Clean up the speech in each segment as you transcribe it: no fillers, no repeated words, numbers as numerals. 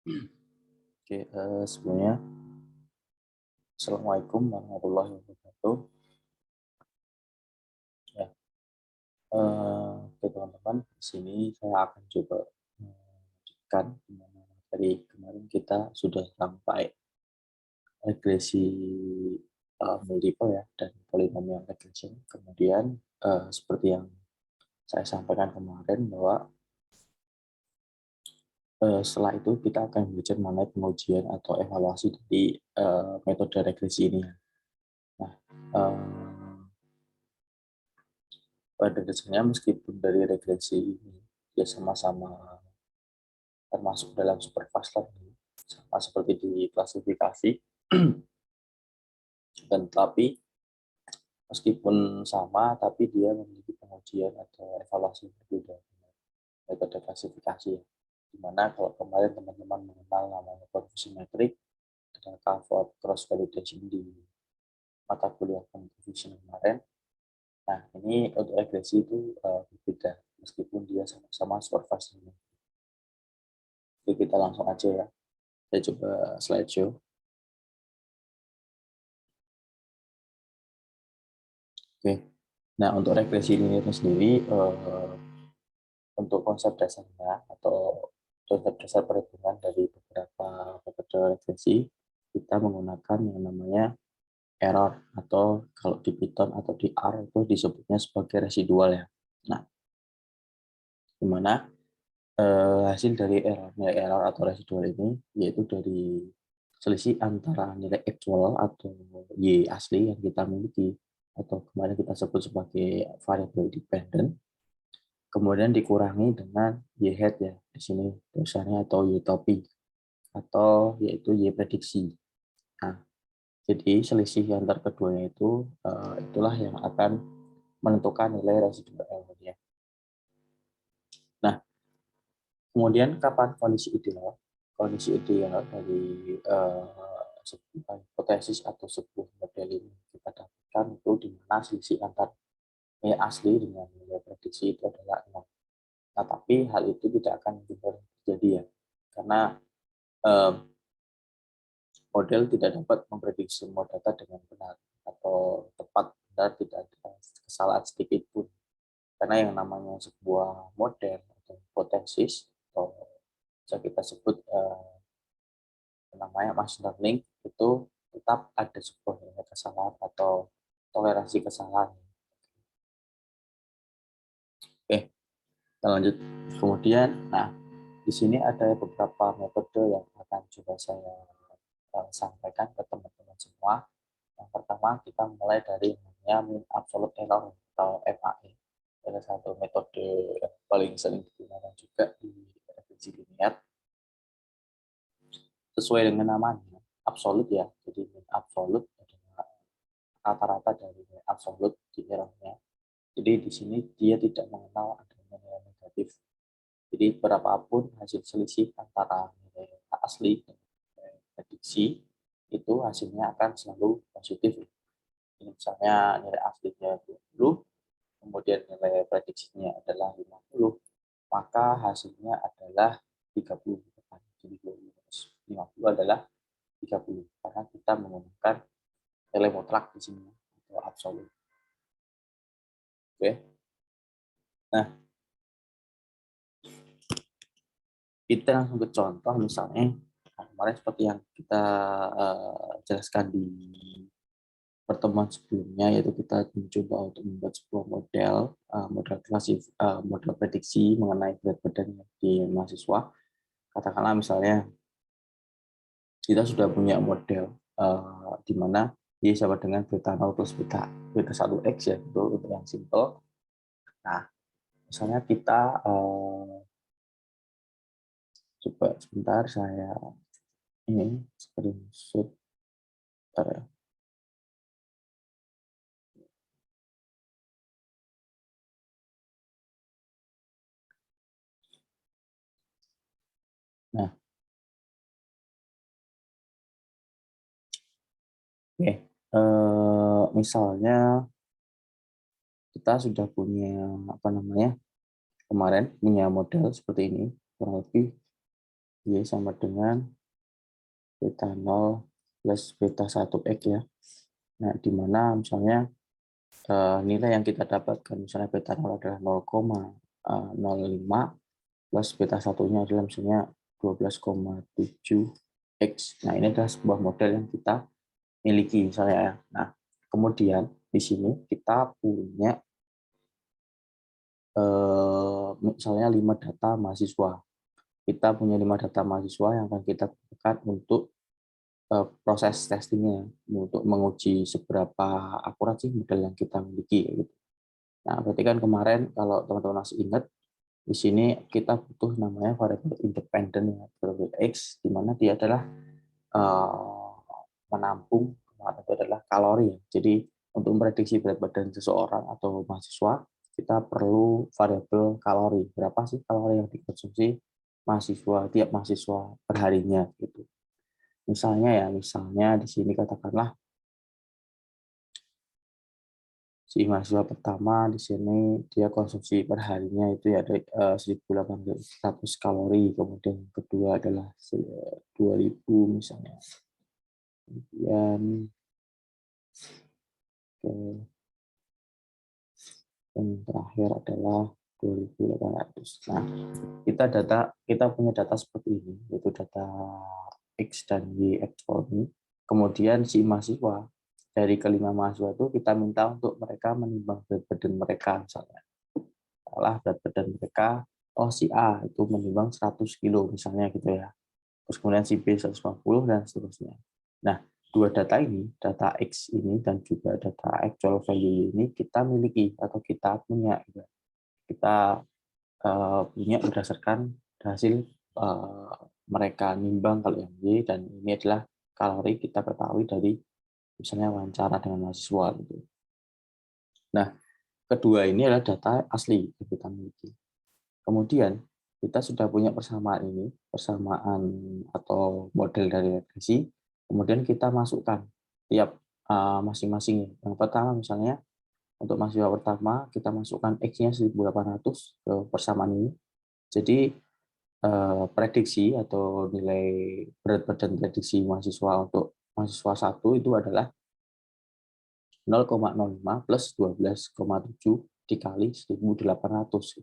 Oke, sebelumnya Assalamualaikum warahmatullahi wabarakatuh. Ya, oke teman-teman, di sini saya akan coba melanjutkan di mana tadi kemarin kita sudah sampai regresi multiple ya dan polynomial regression. Kemudian seperti yang saya sampaikan kemarin bahwa setelah itu kita akan belajar mengenai pengujian atau evaluasi dari metode regresi ini. Nah, eh, pada dasarnya meskipun dari regresi ini ya sama-sama termasuk dalam superfast learning, sama seperti di klasifikasi, dan tapi meskipun sama, tapi dia memiliki pengujian atau evaluasi yang berbeda dengan metode klasifikasi. Ya. Dimana kalau kemarin teman-teman mengenal namanya confusion metric, dan cover cross validation di mata kuliah confusion kemarin. Nah, ini untuk regresi itu berbeda, meskipun dia sama-sama superfast learning. Jadi kita langsung aja ya. Saya coba slideshow. Oke. Nah, untuk regresi linear sendiri, untuk konsep dasarnya atau konsep dasar perhitungan dari beberapa metode regresi, kita menggunakan yang namanya error atau kalau di Python atau di R itu disebutnya sebagai residual ya. Nah, di mana hasil dari nilai error atau residual ini yaitu dari selisih antara nilai actual atau Y asli yang kita miliki atau kemarin kita sebut sebagai variable dependent, kemudian dikurangi dengan Y hat ya di sini tulisannya atau Y topi atau yaitu Y prediksi. Nah, jadi selisih antar keduanya itu itulah yang akan menentukan nilai residual error-nya. Nah, kemudian kapan kondisi ideal? Kondisi ideal dari sebuah hipotesis atau sebuah model ini kita dapatkan itu di mana selisih antar nilai asli dengan nilai prediksi itu adalah 6. Nah, tapi hal itu tidak akan benar terjadi ya, karena eh, model tidak dapat memprediksi semua data dengan benar atau tepat benar, tidak ada kesalahan sedikit pun. Karena yang namanya sebuah model atau hipotesis atau bisa kita sebut namanya machine learning itu tetap ada sebuah nilai kesalahan atau toleransi kesalahan. Oke, kita lanjut. Kemudian, nah di sini ada beberapa metode yang akan coba saya sampaikan ke teman-teman semua. Yang pertama kita mulai dari namanya mean absolute error atau MAE. Ada satu metode yang paling sering digunakan juga di regresi linear. Sesuai dengan namanya, absolut ya. Jadi mean absolute adalah rata-rata dari nilai absolut di errornya. Jadi di sini dia tidak mengenal adanya nilai negatif. Jadi berapapun hasil selisih antara nilai asli dan nilai prediksi, itu hasilnya akan selalu positif. Ini misalnya nilai aslinya 20, kemudian nilai prediksinya adalah 50, maka hasilnya adalah 30. Jadi 50 adalah 30 karena kita menggunakan nilai mutlak di sini atau absolut. Oke. Nah, kita langsung ke contoh misalnya kemarin seperti yang kita jelaskan di pertemuan sebelumnya, yaitu kita mencoba untuk membuat sebuah model prediksi mengenai berat badan di mahasiswa. Katakanlah misalnya kita sudah punya model di mana Y sama dengan beta 0 plus beta 1x ya, itu untuk yang simple. Nah, misalnya kita coba sebentar saya ini screenshot. Bentar ya. Nah, oke. Misalnya kita sudah punya apa namanya kemarin punya model seperti ini kurang lebih. Y sama dengan beta 0 plus beta 1X ya. Nah, di mana misalnya nilai yang kita dapatkan, misalnya beta 0 adalah 0,05 plus beta 1-nya adalah misalnya 12,7X. Nah, ini adalah sebuah model yang kita miliki misalnya ya. Nah, kemudian di sini kita punya misalnya 5 data mahasiswa. Kita punya 5 data mahasiswa yang akan kita gunakan untuk proses testingnya, untuk menguji seberapa akurat sih model yang kita miliki. Gitu. Nah, berarti kan kemarin kalau teman-teman masih ingat, di sini kita butuh namanya variabel independen ya, variabel X, di mana dia adalah uh, menampung itu adalah kalori. Jadi untuk memprediksi berat badan seseorang atau mahasiswa, kita perlu variabel kalori. Berapa sih kalori yang dikonsumsi mahasiswa tiap mahasiswa perharinya gitu. Misalnya di sini katakanlah si mahasiswa pertama di sini dia konsumsi perharinya itu ya 1.800 kalori, kemudian yang kedua adalah 2.000 misalnya. Kemudian yang terakhir adalah 2.800. Nah, kita punya data seperti ini, yaitu data X dan Y actual ini. Kemudian si mahasiswa, dari kelima mahasiswa itu kita minta untuk mereka menimbang berat badan mereka misalnya. Salah berat badan mereka, oh si A itu menimbang 100 kilo misalnya gitu ya. Terus kemudian si B 150 dan seterusnya. Nah, dua data ini, data X ini dan juga data actual value ini kita miliki atau kita punya. Kita punya berdasarkan hasil mereka nimbang kalau yang Y, dan ini adalah kalori kita ketahui dari misalnya wawancara dengan mahasiswa. Gitu. Nah, kedua ini adalah data asli yang kita miliki. Kemudian kita sudah punya persamaan ini, persamaan atau model dari regresi, kemudian kita masukkan tiap masing-masing. Yang pertama misalnya, untuk mahasiswa pertama, kita masukkan X-nya 1.800 ke persamaan ini. Jadi, prediksi atau nilai berat badan prediksi mahasiswa untuk mahasiswa 1 itu adalah 0,05 plus 12,7 dikali 1.800.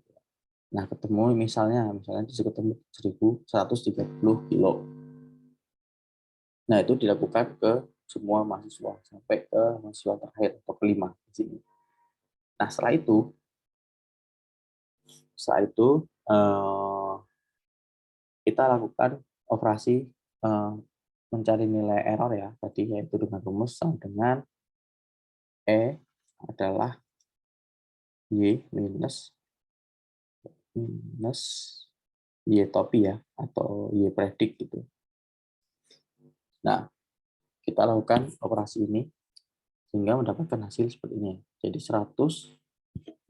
Nah, ketemu misalnya bisa ketemu 1.130 kilo. Nah, itu dilakukan ke semua mahasiswa sampai ke mahasiswa terakhir atau kelima di sini. Nah, setelah itu kita lakukan operasi mencari nilai error ya, tadi yaitu dengan rumus sama dengan E adalah Y minus Y topi ya, atau Y predik gitu. Nah, kita lakukan operasi ini sehingga mendapatkan hasil seperti ini. Jadi 100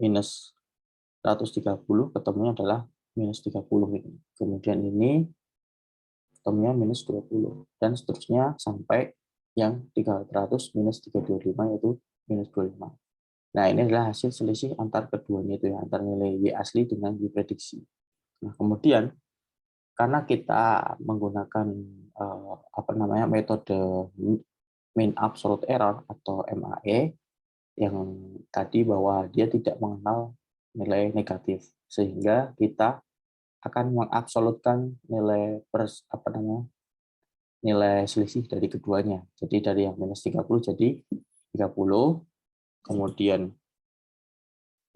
minus 130 ketemunya adalah minus 30 ini. Kemudian ini ketemunya minus 20 dan seterusnya sampai yang 300 minus 325 yaitu minus 25. Nah, ini adalah hasil selisih antar keduanya itu ya, antar nilai Y asli dengan Y prediksi. Nah, kemudian karena kita menggunakan metode mean absolute error atau MAE yang tadi bahwa dia tidak mengenal nilai negatif, sehingga kita akan mengabsolutkan nilai selisih dari keduanya. Jadi dari yang minus 30 jadi 30, kemudian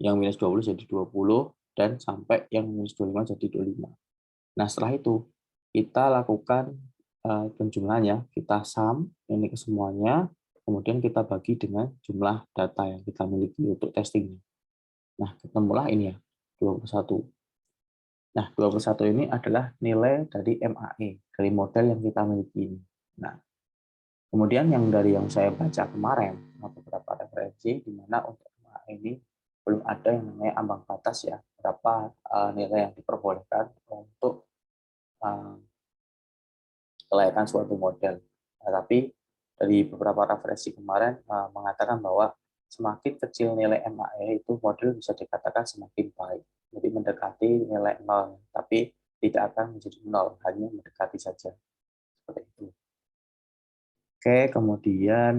yang minus 20 jadi 20, dan sampai yang minus 25 jadi 25. Nah, setelah itu kita lakukan penjumlahannya, kita sum ini ke semuanya, kemudian kita bagi dengan jumlah data yang kita miliki untuk testing. Nah, ketemulah ini ya, 21. Nah, 21 ini adalah nilai dari MAE, dari model yang kita miliki ini. Nah, kemudian yang saya baca kemarin, beberapa referensi, di mana untuk MAE ini belum ada yang namanya ambang batas ya, berapa nilai yang diperbolehkan untuk kelayakan suatu model. Nah, tapi dari beberapa referensi kemarin mengatakan bahwa semakin kecil nilai MAE itu model bisa dikatakan semakin baik. Jadi mendekati nilai 0. Tapi tidak akan menjadi nol, hanya mendekati saja. Seperti itu. Oke, kemudian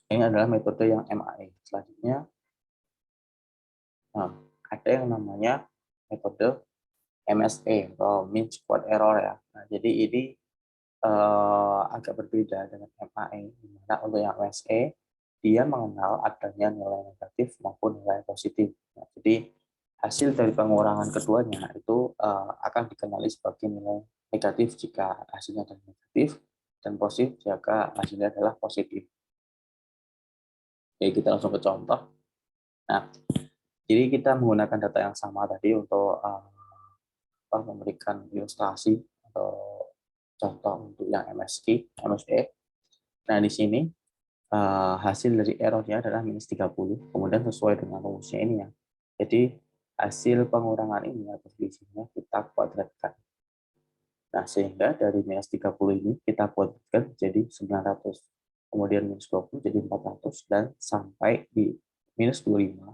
ini adalah metode yang MAE. Selanjutnya, nah, ada yang namanya metode MSE atau mean squared error ya. Nah, jadi ini agak berbeda dengan MAE. Dimana untuk yang MSE dia mengenal adanya nilai negatif maupun nilai positif. Nah, jadi hasil dari pengurangan keduanya itu akan dikenali sebagai nilai negatif jika hasilnya adalah negatif dan positif jika hasilnya adalah positif. Oke, kita langsung ke contoh. Nah, jadi kita menggunakan data yang sama tadi untuk memberikan ilustrasi atau contoh untuk yang MSE. Nah, di sini hasil dari errornya adalah minus 30, kemudian sesuai dengan rumusnya ini ya. Jadi hasil pengurangan ini atau selisihnya kita kuadratkan. Nah, sehingga dari minus 30 ini kita kuadratkan jadi 900. Kemudian minus 20 jadi 400 dan sampai di minus 25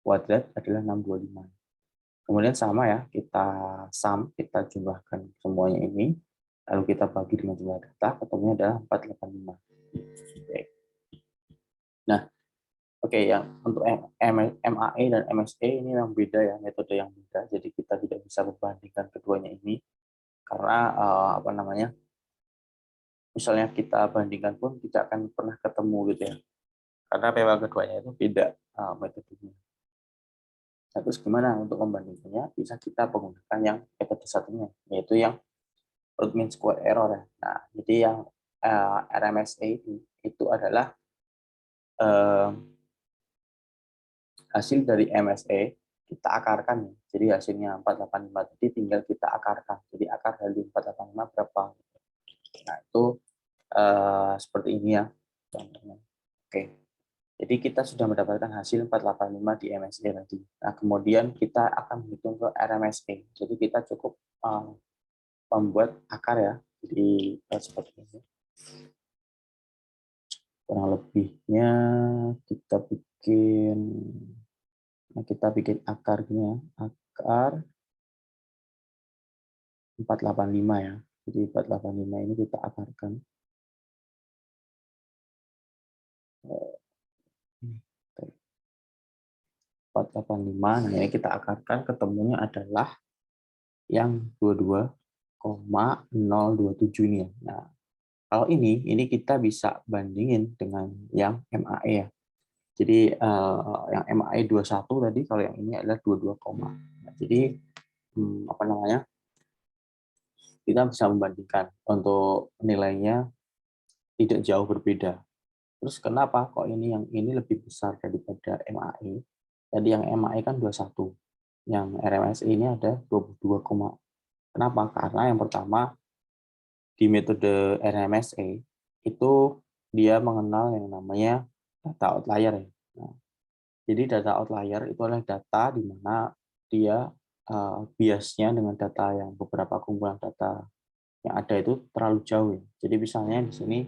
kuadrat adalah 625. Kemudian sama ya, kita jumlahkan semuanya ini, lalu kita bagi dengan jumlah data, ketemunya adalah 485. Oke. Nah, oke, yang untuk MAE dan MSE ini yang beda ya, metode yang beda. Jadi kita tidak bisa membandingkan keduanya ini karena apa namanya? Misalnya kita bandingkan pun tidak akan pernah ketemu gitu ya. Karena memang keduanya itu beda metodenya. Nah, terus gimana untuk membandingkannya? Bisa kita menggunakan yang metode satunya, yaitu yang root mean square error ya. Nah, jadi yang RMSE itu adalah eh, hasil dari MSE kita akarkan. Jadi hasilnya 485 tadi tinggal kita akarkan. Jadi akar dari 485 berapa? Nah, itu seperti ini ya. Oke. Jadi kita sudah mendapatkan hasil 485 di MSE tadi. Nah, kemudian kita akan menghitung ke RMSE. Jadi kita cukup membuat akar ya. Jadi seperti ini. Kurang lebihnya kita bikin akar gini ya. Akar 485 ya. Jadi 485 ini kita akarkan. 485, nah ini kita akarkan, ketemunya adalah yang 22,027 ini ya. Nah, kalau ini kita bisa bandingin dengan yang MAE ya. Jadi yang MAE 21 tadi, kalau yang ini adalah 22, nah, jadi apa namanya? Kita bisa membandingkan untuk nilainya tidak jauh berbeda. Terus kenapa kok yang ini lebih besar daripada MAE? Tadi yang MAE kan 21. Yang RMSE ini ada 22, kenapa? Karena yang pertama di metode RMSE itu dia mengenal yang namanya data outlier ya. Nah, jadi data outlier itu adalah data di mana dia biasnya dengan data yang beberapa kumpulan data yang ada itu terlalu jauh ya. Jadi misalnya di sini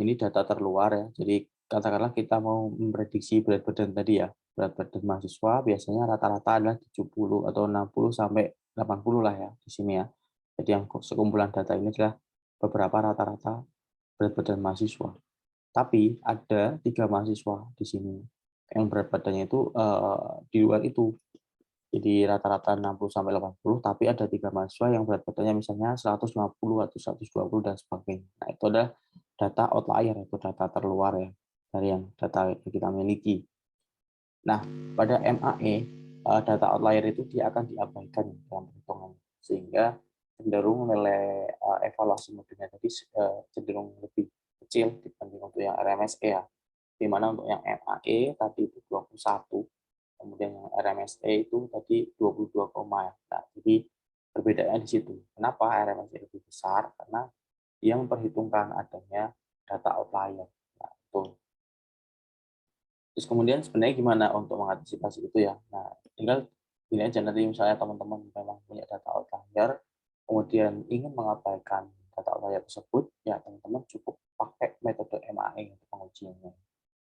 ini data terluar ya. Jadi katakanlah kita mau memprediksi berat badan tadi ya. Berat badan mahasiswa biasanya rata-rata adalah 70 atau 60 sampai 80 lah ya di sini ya. Jadi yang sekumpulan data ini adalah beberapa rata-rata berat badan mahasiswa. Tapi ada 3 mahasiswa di sini yang berat badannya itu di luar itu. Jadi rata-rata 60 sampai 80, tapi ada 3 mahasiswa yang berat badannya misalnya 150 atau 120 dan sebagainya. Nah, itu adalah data outlier, itu data terluar ya dari yang data yang kita miliki. Nah, pada MAE data outlier itu dia akan diabaikan dalam perhitungan sehingga cenderung nilai evaluasi modelnya tadi cenderung lebih kecil dibanding untuk yang RMSE ya. Di mana untuk yang MAE tadi itu 21, kemudian yang RMSE itu tadi 22, ya. Nah, jadi perbedaannya di situ. Kenapa RMSE lebih besar? Karena dia memperhitungkan adanya data outlier. Nah, itu. Terus kemudian sebenarnya gimana untuk mengantisipasi itu ya? Nah, tinggal ini aja nanti misalnya teman-teman memang punya data outlier, kemudian ingin mengabaikan data outlier tersebut, ya teman-teman cukup pakai metode MAE untuk pengujiannya.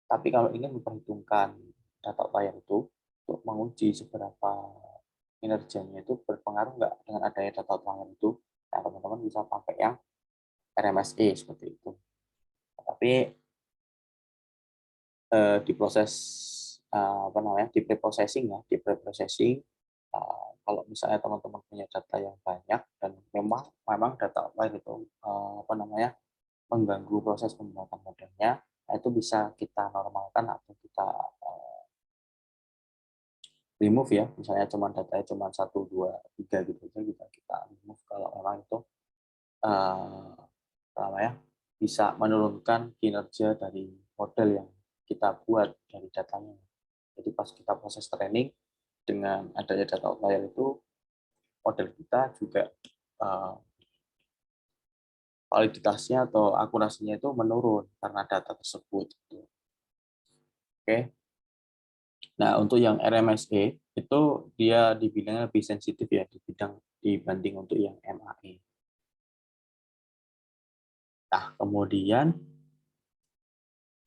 Tapi kalau ingin memperhitungkan data outlier itu, untuk menguji seberapa kinerjanya itu berpengaruh nggak dengan adanya data outlier itu. Nah, teman-teman bisa pakai yang RMSE seperti itu. Tapi di proses apa namanya, di preprocessing ya, di preprocessing kalau misalnya teman-teman punya data yang banyak dan memang data outlier itu apa namanya, mengganggu proses pembuatan modelnya, nah itu bisa kita normalkan atau kita remove ya, misalnya cuma datanya cuma 1, 2, 3 gitu aja, kita remove kalau memang itu apa namanya, bisa menurunkan kinerja dari model yang kita buat dari datanya. Jadi pas kita proses training dengan adanya data outlier itu, model kita juga validitasnya atau akurasinya itu menurun karena data tersebut. Oke. Nah, untuk yang RMSE itu dia dibilang lebih sensitif ya dibanding untuk yang MAE. Nah, kemudian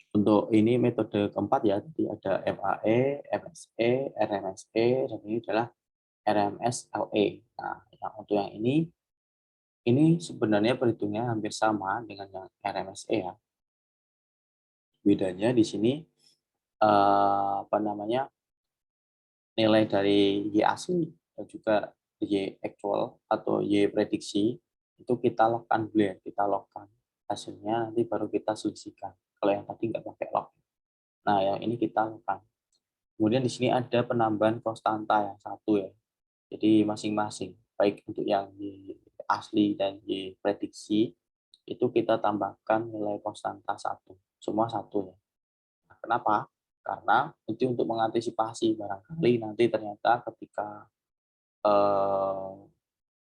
untuk ini metode keempat ya, jadi ada MAE, MSE, RMSE, dan ini adalah RMSLE. Nah, yang untuk yang ini sebenarnya perhitungannya hampir sama dengan yang RMSE ya. Bedanya di sini apa namanya, nilai dari Y asli dan juga Y actual atau Y prediksi itu kita logkan dulu ya, kita logkan hasilnya, nanti baru kita selisihkan. Kalau yang tadi nggak pakai log. Nah, yang ini kita logkan. Kemudian di sini ada penambahan konstanta yang satu ya. Jadi masing-masing, baik untuk yang Y asli dan Y prediksi, itu kita tambahkan nilai konstanta satu. Semua satu ya. Nah, kenapa? Karena itu untuk mengantisipasi barangkali nanti ternyata ketika eh,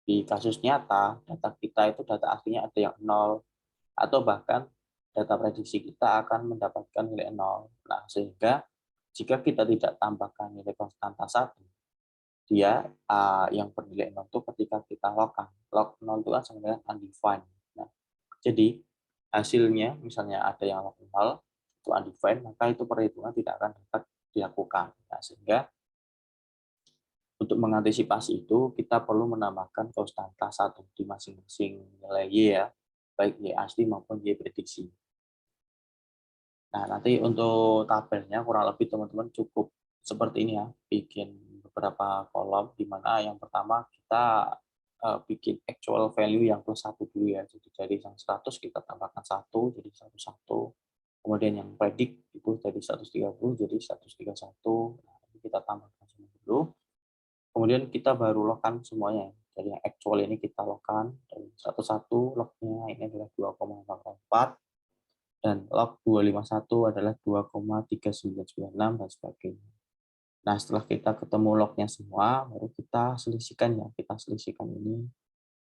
di kasus nyata data kita itu data aslinya ada yang nol atau bahkan data prediksi kita akan mendapatkan nilai nol. Nah, sehingga jika kita tidak tambahkan nilai konstanta satu, dia yang bernilai nol itu ketika kita logkan. Log nol itu kan sama dengan undefined. Nah, jadi hasilnya misalnya ada yang log nol itu undefined, maka itu perhitungan tidak akan dapat dilakukan. Nah, sehingga untuk mengantisipasi itu, kita perlu menambahkan konstanta satu di masing-masing nilai Y ya, baik Y asli maupun Y prediksi. Nah, nanti untuk tabelnya kurang lebih teman-teman cukup seperti ini ya, bikin beberapa kolom, di mana yang pertama kita bikin actual value yang plus satu dulu ya, jadi dari yang 100 kita tambahkan satu jadi 101, kemudian yang predik itu dari 130 jadi 131, nah, ini kita tambahkan semua dulu. Kemudian kita baru logkan semuanya. Jadi yang actual ini kita logkan dari satu lognya ini adalah 2,04 dan log 251 adalah 2,3996 dan sebagainya. Nah, setelah kita ketemu lognya semua, baru kita selisihkan ya. Kita selisihkan ini,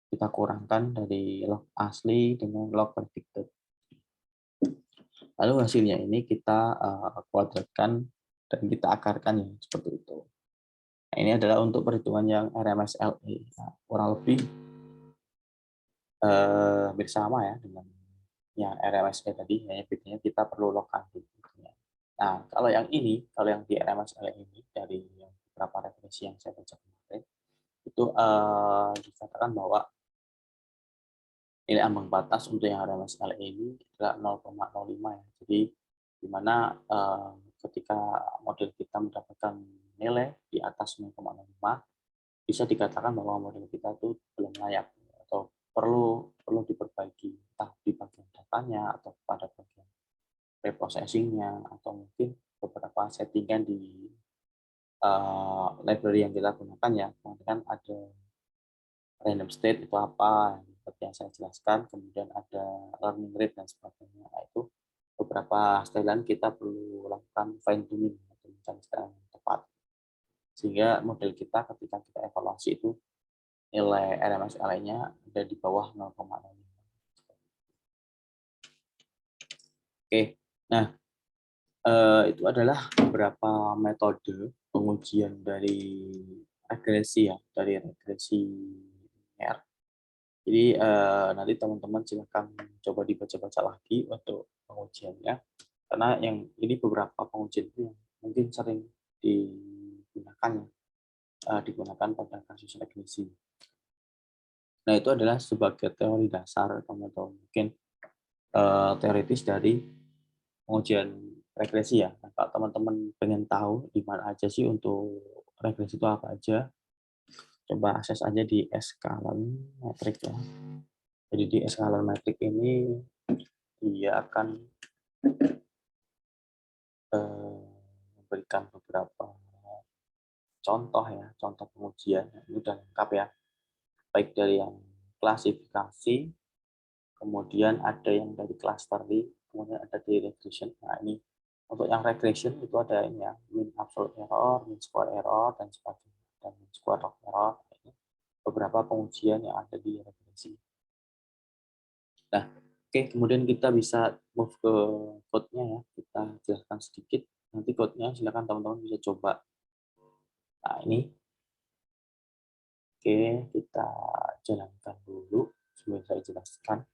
kita kurangkan dari log asli dengan log predicted. Lalu hasilnya ini kita kuadratkan dan kita akarkan ya, seperti itu. Nah, ini adalah untuk perhitungan yang RMSLE. Nah, kurang lebih hampir sama ya dengan yang RMSE tadi, hanya bedanya kita perlu logkan dulu. Nah, kalau yang ini, kalau yang di RMSE ini dari yang beberapa referensi yang saya baca kemarin, itu dikatakan bahwa nilai ambang batas untuk yang RMSE ini adalah 0,05 ya. Jadi di mana ketika model kita mendapatkan nilai di atas 0,05, bisa dikatakan bahwa model kita itu belum layak atau perlu perlu diperbaiki, entah di bagian datanya atau pada bagian preprocessing-nya atau mungkin beberapa settingan di library yang kita gunakan ya. Kemudian ada random state itu apa seperti yang saya jelaskan, kemudian ada learning rate dan sebagainya. Nah, itu beberapa setelan kita perlu lakukan fine tuning atau mencari setelan yang tepat sehingga model kita ketika kita evaluasi itu nilai RMSLE-nya ada di bawah 0,05. Oke, nah itu adalah beberapa metode pengujian dari regresi ya, dari regresi linear. Jadi nanti teman-teman silakan coba dibaca-baca lagi untuk pengujiannya, karena yang ini beberapa pengujian itu yang mungkin sering di digunakan pada kasus regresi. Nah, itu adalah sebagai teori dasar atau mungkin teoritis dari pengujian regresi ya. Nah, kalau teman-teman pengen tahu di mana aja sih untuk regresi itu apa aja, coba akses aja di Escalon Metric ya. Jadi di Escalon Metric ini dia akan memberikan beberapa contoh ya, contoh pengujian. Ini udah lengkap ya, baik dari yang klasifikasi, kemudian ada yang dari clustering, kemudian ada dari regression. Nah, ini untuk yang regression itu ada ini ya, mean absolute error, mean square error, dan sebagainya, dan mean square of error. Ini beberapa pengujian yang ada di regresi. Nah, oke, kemudian kita bisa move ke code-nya ya. Kita jelaskan sedikit. Nanti code-nya silakan teman-teman bisa coba. Nah, ini oke, kita jalankan dulu sebelum saya jelaskan.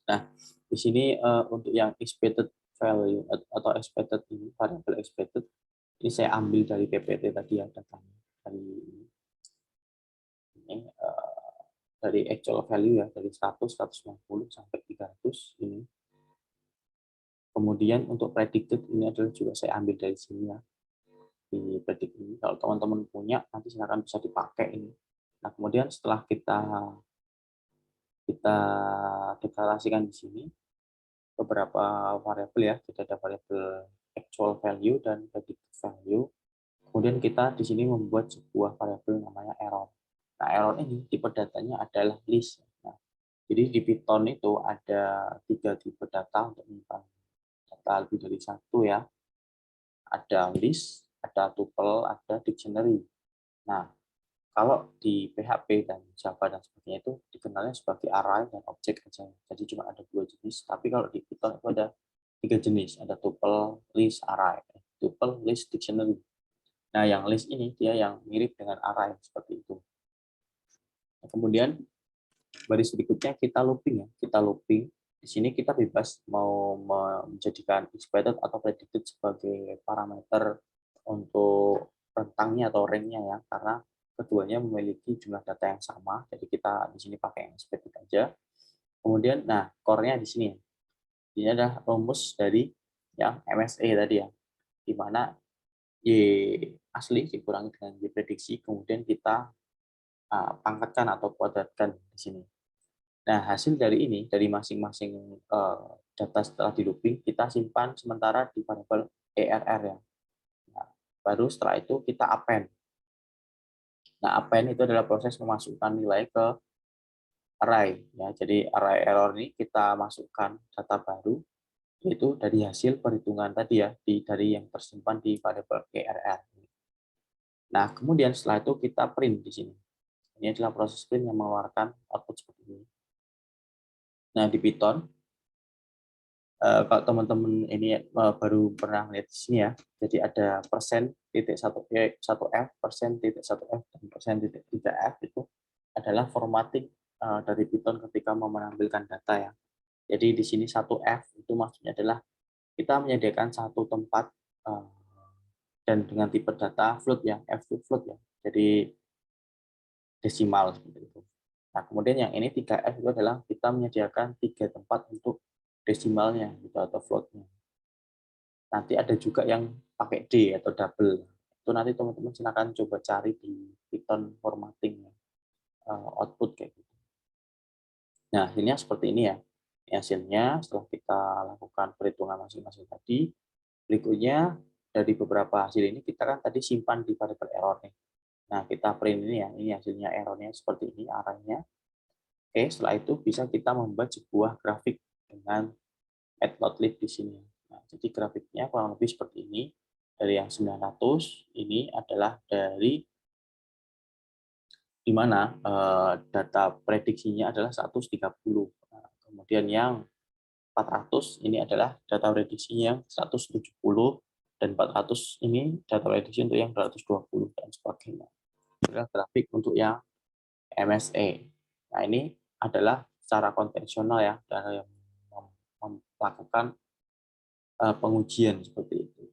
Nah, di sini untuk yang expected value atau expected ini, variable expected, ini saya ambil dari PPT tadi ya, datanya. Dari actual value ya, dari 100, 190, sampai 300 ini. Kemudian untuk predicted ini adalah juga saya ambil dari sini ya, di predict ini. Kalau teman-teman punya, nanti silakan bisa dipakai ini. Nah, kemudian setelah kita deklarasikan di sini beberapa variabel ya, kita ada variabel actual value dan predicted value. Kemudian kita di sini membuat sebuah variabel namanya error. Nah, error ini tipe datanya adalah list. Nah, jadi di Python itu ada 3 tipe data untuk menyimpan data lebih dari satu ya. Ada list, ada tuple, ada dictionary. Nah, kalau di PHP dan Java dan sebagainya itu dikenalnya sebagai array dan objek aja. Jadi cuma ada 2 jenis. Tapi kalau di Python itu ada 3 jenis. Ada tuple, list, array. Tuple, list, dictionary. Nah, yang list ini dia yang mirip dengan array seperti itu. Nah, kemudian baris berikutnya kita looping ya. Kita looping. Di sini kita bebas mau menjadikan expected atau predicted sebagai parameter untuk rentangnya atau range-nya ya, karena keduanya memiliki jumlah data yang sama. Jadi kita di sini pakai yang expected aja. Kemudian, nah, core-nya di sini. Ini adalah rumus dari yang MSE tadi ya, di mana Y asli dikurangi dengan Y prediksi, kemudian kita pangkatkan atau kuadratkan di sini. Nah, hasil dari ini, dari masing-masing data setelah di looping, kita simpan sementara di variabel ERR ya. Nah, baru setelah itu kita append. Nah, append itu adalah proses memasukkan nilai ke array. Ya. Jadi array error ini kita masukkan data baru, yaitu dari hasil perhitungan tadi ya, dari yang tersimpan di variabel ERR. Nah, kemudian setelah itu kita print di sini. Ini adalah proses print yang mengeluarkan output seperti ini. Nah, di Python, kalau teman-teman ini baru pernah melihat di sini ya, jadi ada persen titik 1F, persen titik 1F, dan persen titik 3F itu adalah formatting dari Python ketika mau menampilkan data ya. Jadi di sini 1F itu maksudnya adalah kita menyediakan satu tempat dan dengan tipe data float ya, F itu float ya. Jadi desimal seperti itu. Nah, kemudian yang ini 3F itu adalah kita menyediakan 3 tempat untuk desimalnya gitu, atau floatnya. Nanti ada juga yang pakai D atau double. Itu nanti teman-teman silakan coba cari di Python formatting ya, output kayak gitu. Nah, hasilnya seperti ini ya. Hasilnya setelah kita lakukan perhitungan masing-masing tadi, berikutnya dari beberapa hasil ini kita kan tadi simpan di variable error nih. Nah, kita print ini ya, ini hasilnya errornya seperti ini arahnya. Oke, setelah itu bisa kita membuat sebuah grafik dengan matplotlib di sini. Nah, jadi grafiknya kurang lebih seperti ini. Dari yang 900, ini adalah dari di mana data prediksinya adalah 130. Nah, kemudian yang 400 ini adalah data prediksinya yang 170, dan 400 ini data prediksi untuk yang 220, dan sebagainya. Ini adalah grafik untuk yang MSE. Nah, ini adalah secara konvensional ya, dari yang melakukan pengujian seperti itu.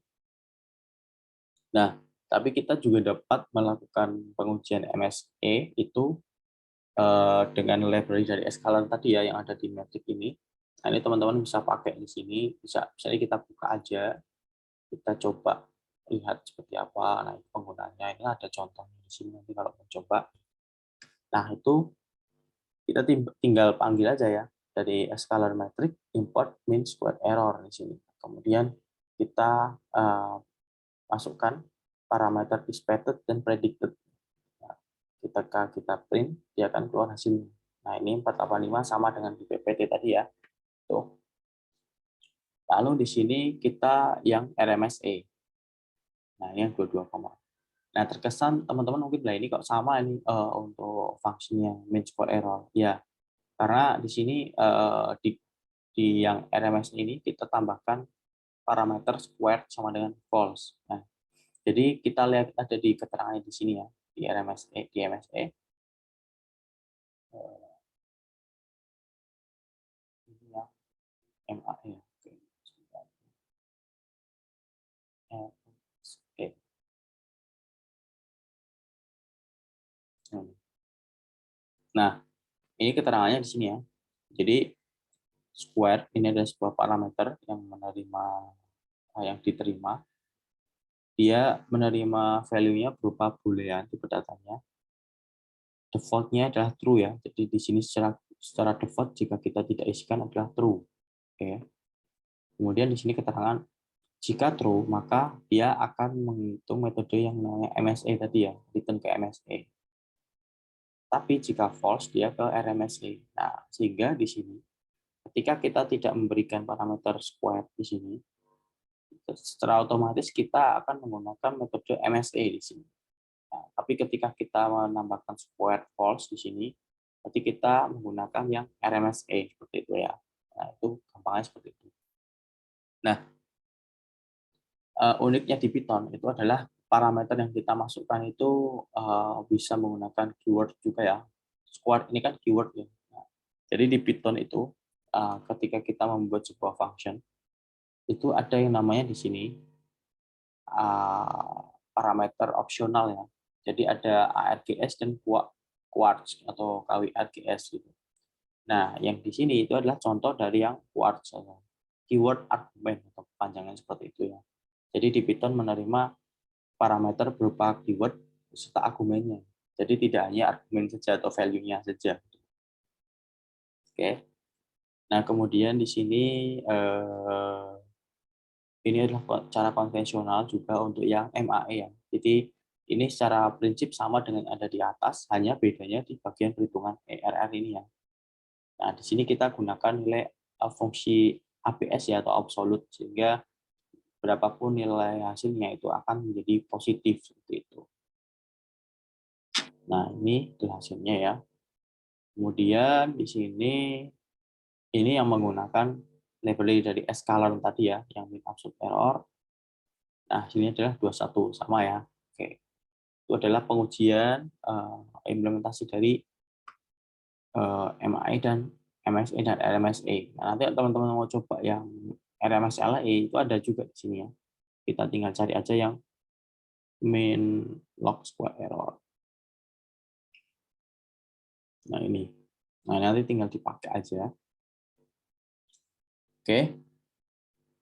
Nah, Tapi kita juga dapat melakukan pengujian MSE itu dengan library dari Scala tadi ya yang ada di Matrix ini. Nah, ini teman-teman bisa pakai di sini, bisa misalnya kita buka aja, kita coba lihat seperti apa. Nah, itu penggunanya ini ada contohnya di sini nanti kalau mencoba. Nah, itu kita tinggal panggil aja ya dari scalar matrix import mean square error di sini. Kemudian kita masukkan parameter expected dan predicted. Nah, ketika kita print, dia akan keluar hasilnya. Nah, ini 485 sama dengan di PPT tadi ya. Tuh. Lalu di sini kita yang RMSE. Nah, ini yang 22, nah, terkesan teman-teman mungkin lah ini kok sama ini untuk fungsinya mean square error. Ya, karena di sini di yang RMS ini kita tambahkan parameter square sama dengan false. Nah, jadi kita lihat ada di keterangan di sini ya di RMSE di MSE. Ini ya MAE. Oke. MSE. Nah, ini keterangannya di sini ya. Jadi square ini adalah sebuah parameter yang menerima yang diterima. Dia menerima value-nya berupa boolean tipe datanya. Default-nya adalah true ya. Jadi di sini secara default jika kita tidak isikan adalah true. Oke. Kemudian di sini keterangan jika true maka dia akan menghitung metode yang namanya MSE tadi ya, return ke MSE. Tapi jika false dia ke RMSE. Nah, sehingga di sini ketika kita tidak memberikan parameter square di sini, secara otomatis kita akan menggunakan metode MSE di sini. Nah, tapi ketika kita menambahkan square false di sini, berarti kita menggunakan yang RMSE seperti itu ya. Nah, itu gampangnya seperti itu. Nah, uniknya di Python itu adalah parameter yang kita masukkan itu bisa menggunakan keyword juga ya. Square ini kan keyword ya. Nah, jadi di Python itu ketika kita membuat sebuah function itu ada yang namanya di sini parameter opsional ya. Jadi ada ARGS dan Quartz atau KWRGS gitu. Nah, yang di sini itu adalah contoh dari yang Quartz atau keyword argument atau panjangan seperti itu ya. Jadi di Python menerima parameter berupa keyword serta argumennya. Jadi tidak hanya argumen saja atau value-nya saja. Oke. Nah, kemudian di sini ini adalah cara konvensional juga untuk yang MAE ya. Jadi ini secara prinsip sama dengan ada di atas, hanya bedanya di bagian perhitungan ERR ini ya. Nah, di sini kita gunakan nilai fungsi APS ya atau absolute sehingga berapapun nilai hasilnya itu akan menjadi positif seperti itu. Nah, ini hasilnya ya. Kemudian di sini ini yang menggunakan library dari scalar tadi ya, yang mean absolute error. Nah, sini adalah 21 sama ya. Oke. Itu adalah pengujian implementasi dari MAE dan MSE dan RMSE. Nah, nanti teman-teman mau coba yang RMSLE itu ada juga di sini ya. Kita tinggal cari aja yang mean log square error. Nah, ini. Nah, nanti tinggal dipakai aja. Oke.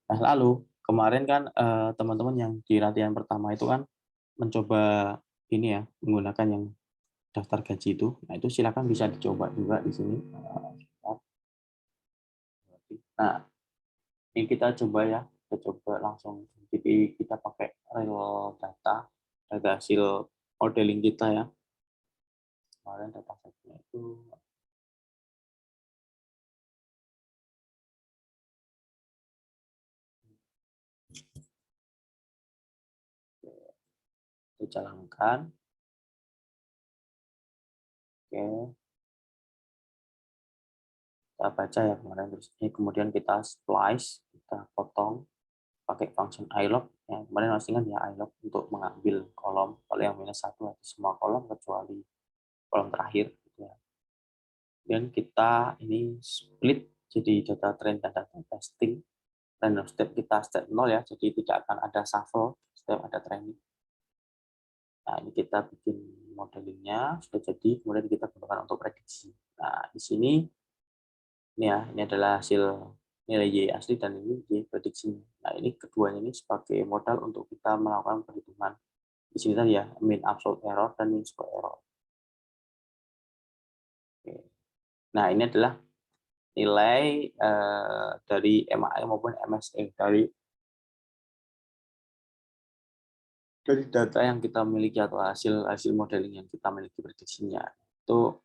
Nah, lalu kemarin kan teman-teman yang di latihan pertama itu kan mencoba ini ya, menggunakan yang daftar gaji itu. Nah, itu silakan bisa dicoba juga di sini. Nah, ini kita coba ya, kita coba langsung. Jadi kita pakai real data, data hasil modeling kita ya. Kemarin data setnya itu jalankan. Oke, kita baca ya kemarin. Terus ini kemudian kita splice, kita potong pakai function ilog. Ya, kemarin harus ingat ya ilog untuk mengambil kolom. Kalau yang -1 itu semua kolom kecuali kolom terakhir. Gitu ya. Dan kita ini split jadi data train dan data testing. Random step kita step 0 ya, jadi tidak akan ada shuffle setiap ada training. Nah, ini kita bikin modelingnya, sudah jadi, kemudian kita gunakan untuk prediksi. Nah, di sini, ini ya, ini adalah hasil nilai Y asli dan ini Y prediksinya. Nah, ini keduanya ini sebagai modal untuk kita melakukan perhitungan. Di sini tadi ya, mean absolute error dan mean square error. Oke. Nah, ini adalah nilai dari MAE maupun MSE dari data yang kita miliki atau hasil modeling yang kita miliki prediksinya. Itu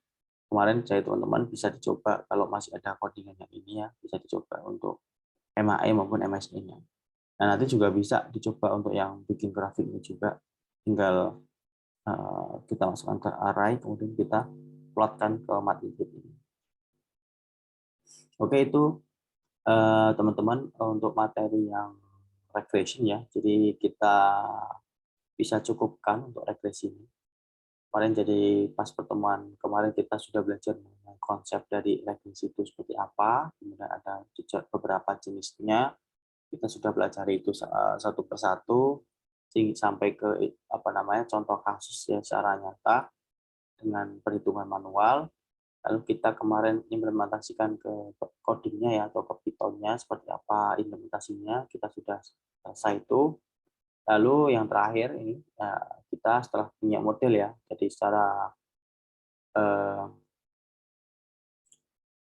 kemarin saya teman-teman bisa dicoba kalau masih ada codingan yang ini ya, bisa dicoba untuk MAE maupun MSE-nya. Nah, nanti juga bisa dicoba untuk yang bikin grafiknya juga. Tinggal kita masukkan ke array, kemudian kita plotkan ke matplotlib ini. Oke, itu teman-teman untuk materi yang regression ya. Jadi kita bisa cukupkan untuk regresi ini. Kemarin jadi pas pertemuan kemarin kita sudah belajar mengenai konsep dari regresi itu seperti apa, kemudian ada beberapa jenisnya, kita sudah belajar itu satu persatu sampai ke apa namanya contoh kasus ya secara nyata dengan perhitungan manual. Lalu kita kemarin implementasikan ke codingnya ya atau ke Python-nya seperti apa implementasinya, kita sudah selesai itu. Lalu yang terakhir ini kita setelah punya model ya, jadi secara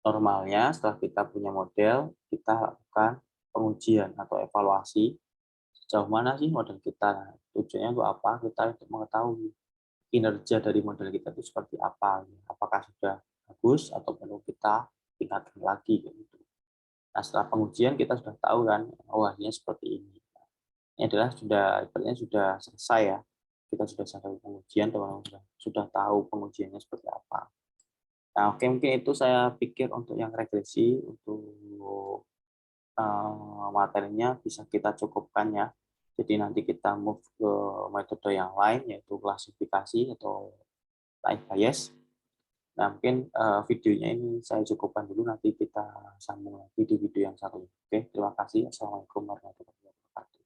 normalnya setelah kita punya model, kita lakukan pengujian atau evaluasi sejauh mana sih model kita. Tujuannya untuk apa? Kita untuk mengetahui kinerja dari model kita itu seperti apa. Apakah sudah bagus atau perlu kita tingkatkan lagi gitu. Nah, setelah pengujian kita sudah tahu kan, oh hasilnya seperti ini. Ini adalah sudah selesai ya. Kita sudah selesai pengujian, teman-teman sudah tahu pengujiannya seperti apa. Nah, oke, mungkin itu saya pikir untuk yang regresi, untuk materinya bisa kita cukupkan ya. Jadi nanti kita move ke metode yang lain, yaitu klasifikasi atau type bias. Nah, mungkin videonya ini saya cukupkan dulu, nanti kita sambung lagi di video yang satu. Oke, terima kasih. Assalamualaikum warahmatullahi wabarakatuh.